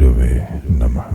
गुरुवे नमः।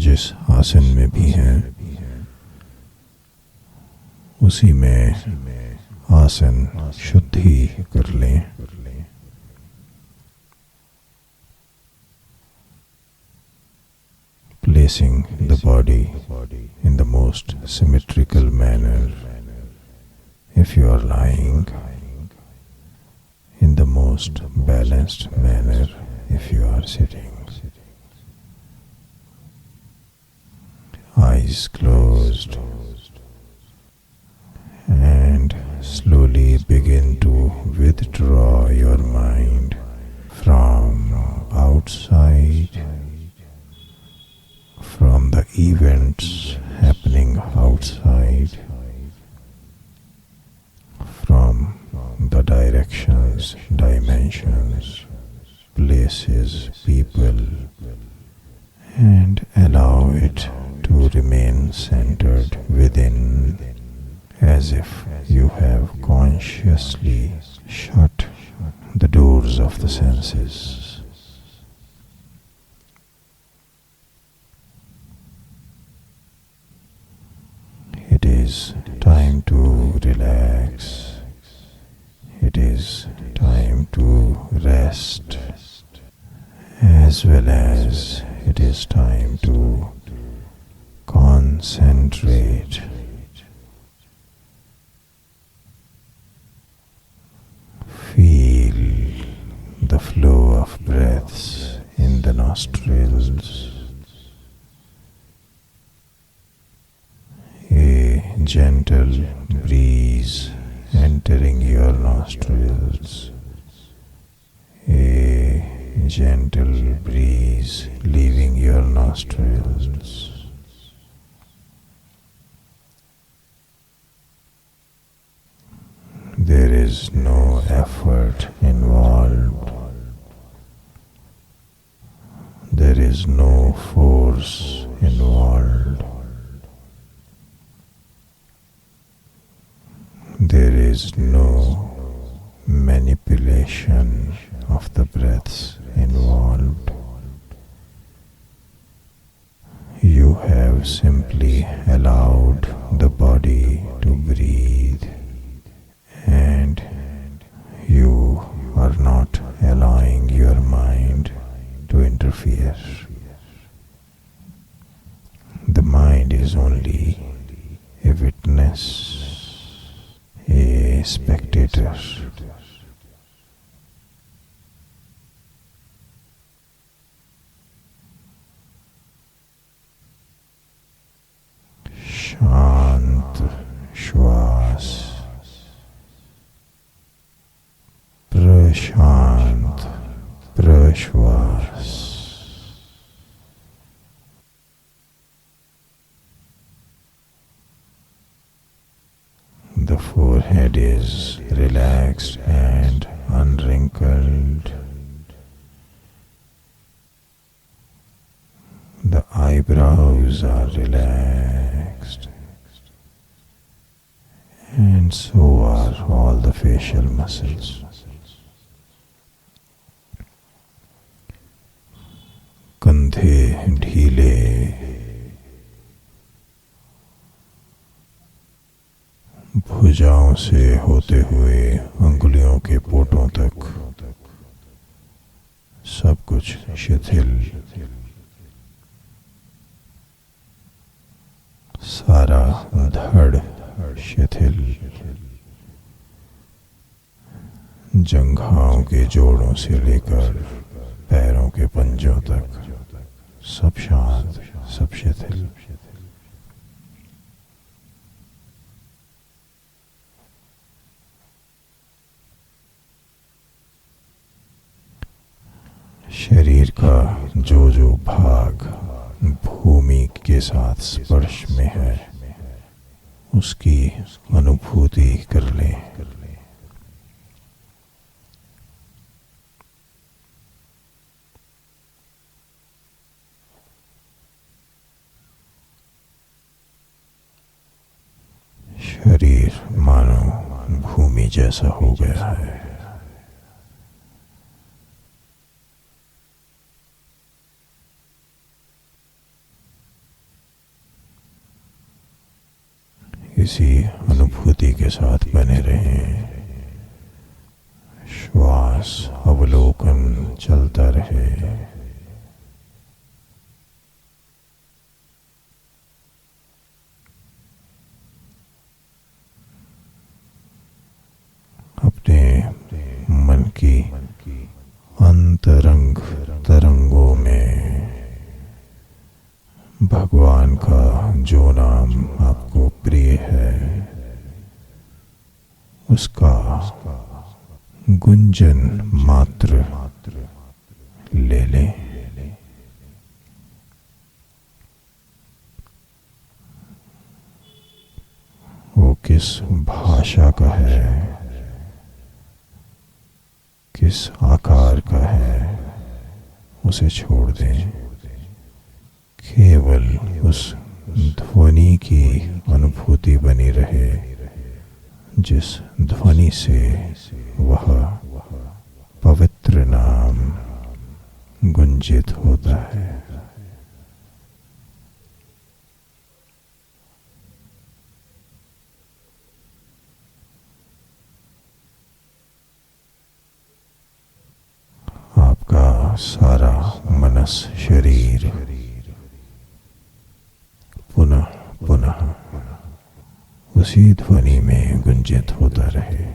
जिस आसन में भी हैं उसी में आसन शुद्धि कर लें। Placing the body in the most symmetrical manner. If you are lying, in the most balanced manner if you are sitting. Eyes closed, and slowly begin to withdraw your mind from outside, from the events happening outside, from the directions, dimensions, places, people, and allow it to remain centered within, as if you have consciously shut the doors of the senses. It is time to relax. It is time to rest, as well as it is time to concentrate. Feel the flow of breaths in the nostrils. A gentle breeze entering your nostrils. A gentle breeze leaving your nostrils. There is no effort involved. There is no force involved. There is no manipulation of the breaths involved. You have simply allowed the body to breathe, and you are not allowing your mind to interfere. The mind is only a witness, a spectator. शांत श्वास, प्रशांत प्रश्वास. The forehead is relaxed and unwrinkled. The eyebrows are relaxed, and so are all the facial muscles. कंधे ढीले, भुजाओं से होते हुए अंगुलियों के पोटों तक सब कुछ शिथिल. सारा धड़ शिथिल. जंघाओं के जोड़ों से लेकर पैरों के पंजों तक सब शांत, सब शिथिल. शरीर का जो जो भाग भूमि के साथ स्पर्श में है उसकी अनुभूति कर लें. शरीर मानो भूमि जैसा हो गया है। इसी अनुभूति के साथ बने रहें। श्वास अवलोकन चलता रहे। अपने मन की अंतरंग तरंगों में भगवान का जो नाम आपको प्रिय है उसका गुंजन मात्र ले लें। वो किस भाषा का है, किस आकार का है, उसे छोड़ दें। केवल उस ध्वनि की अनुभूति बनी रहे जिस ध्वनि से वह पवित्र नाम गुंजित होता है। आपका सारा मनस शरीर पुनः पुनः उसी ध्वनि में गुंजित होता रहे।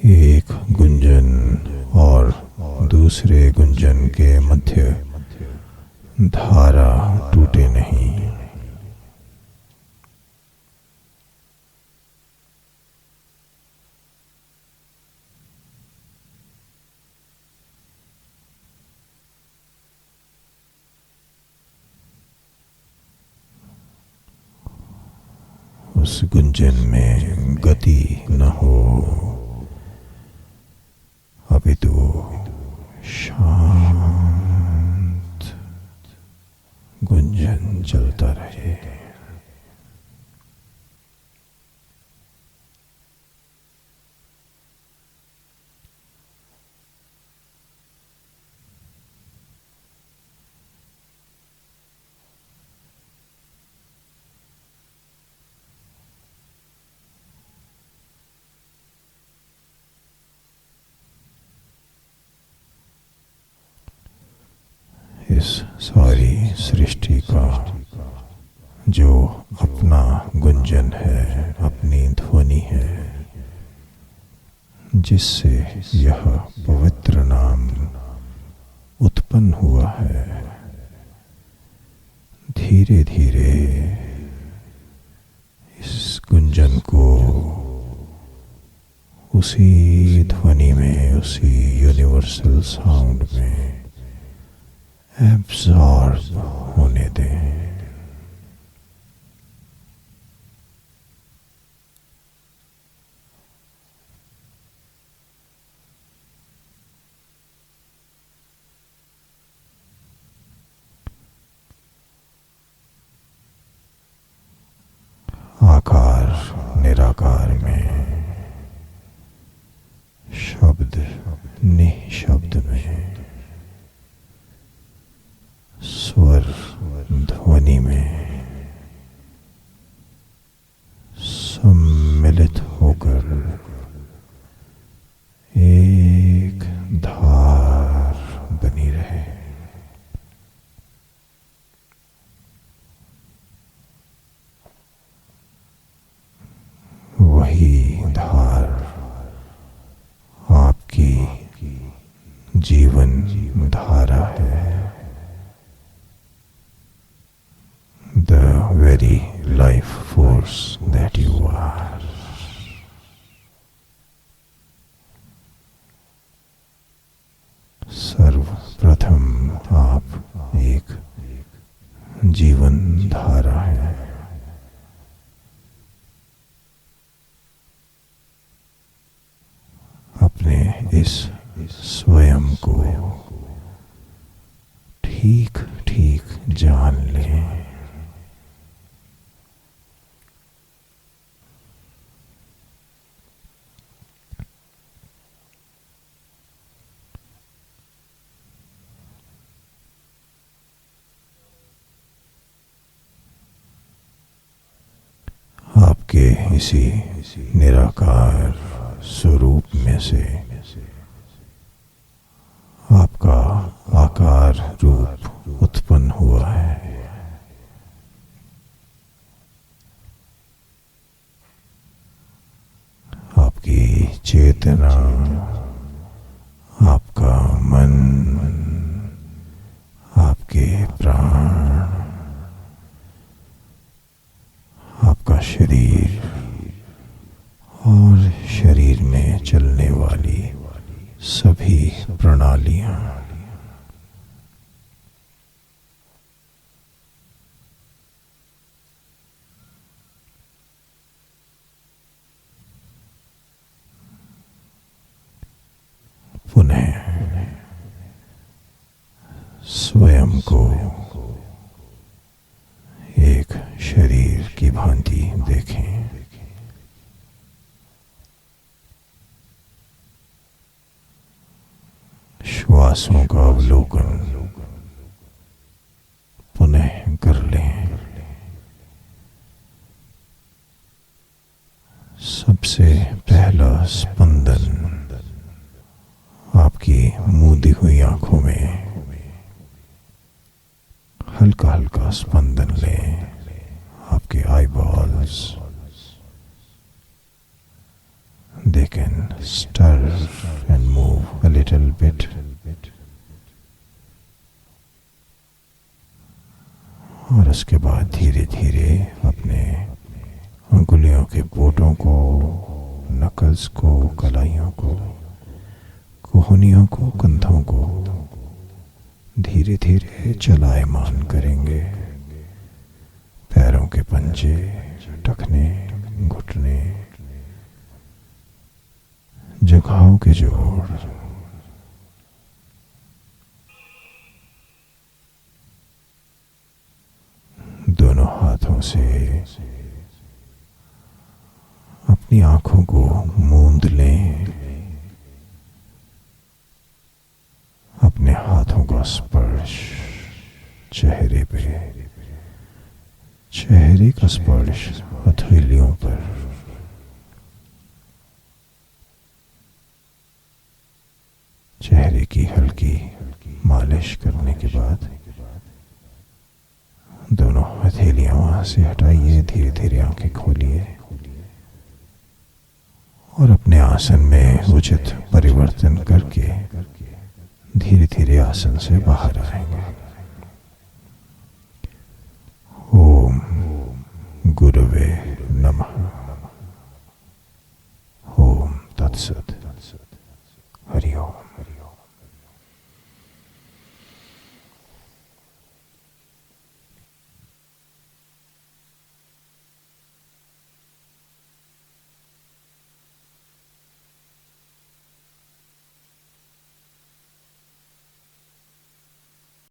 एक गुंजन और दूसरे गुंजन के मध्य धारा टूटे नहीं। उस गुंजन में गति न हो, अपितु शांत गुंजन चलता रहे। इस सारी सृष्टि का जो अपना गुंजन है, अपनी ध्वनि है, जिससे यह पवित्र नाम उत्पन्न हुआ है, धीरे धीरे इस गुंजन को उसी ध्वनि में, उसी यूनिवर्सल साउंड में एब्सॉर्ब होने दें। आकार निराकार में, शब्द निःशब्द में, स्वर ध्वनि में सम्मिलित होकर एक धार बनी रहे। वही धार आपकी जीवन धारा है। The very life force that you are. सर्वप्रथम आप एक जीवन धारा है। अपने इस स्वयं को ठीक ठीक जान लें। आपके इसी निराकार स्वरूप में से आपका आकार रूप उत्पन्न हुआ है। आपकी चेतना, आपका मन, आपके प्राण, आपका शरीर और शरीर में चलने वाली सभी प्रणालियां पुनः स्वयं को एक शरीर की भांति देखें। श्वासों का अवलोकन पुनः कर लें। सबसे पहला स्पंदन आपकी मूंदी हुई आंखों में हल्का हल्का स्पंदन लें। आपके eyeballs, they can stir and move a little bit. और उसके बाद धीरे धीरे अपने अंगुलियों के बोटों को, नकल्स को, कलाइयों को, कोहनियों को, कंधों को धीरे धीरे चलायमान करेंगे। पैरों के पंजे, टखने, घुटने, जगहों के जोड़, दोनों हाथों से अपनी आंखों को मूंद लें। अपने हाथों का स्पर्श चेहरे पे, चेहरे का स्पर्श हथेलियों पर, चेहरे की हल्की मालिश करने के बाद दोनों हथेलियां वहां से हटाइए। धीरे धीरे आंखें खोलिए और अपने आसन में उचित परिवर्तन करके धीरे धीरे आसन से बाहर आएंगे। ओम गुरवे नमः। ओम तत्सत। हरि ओम।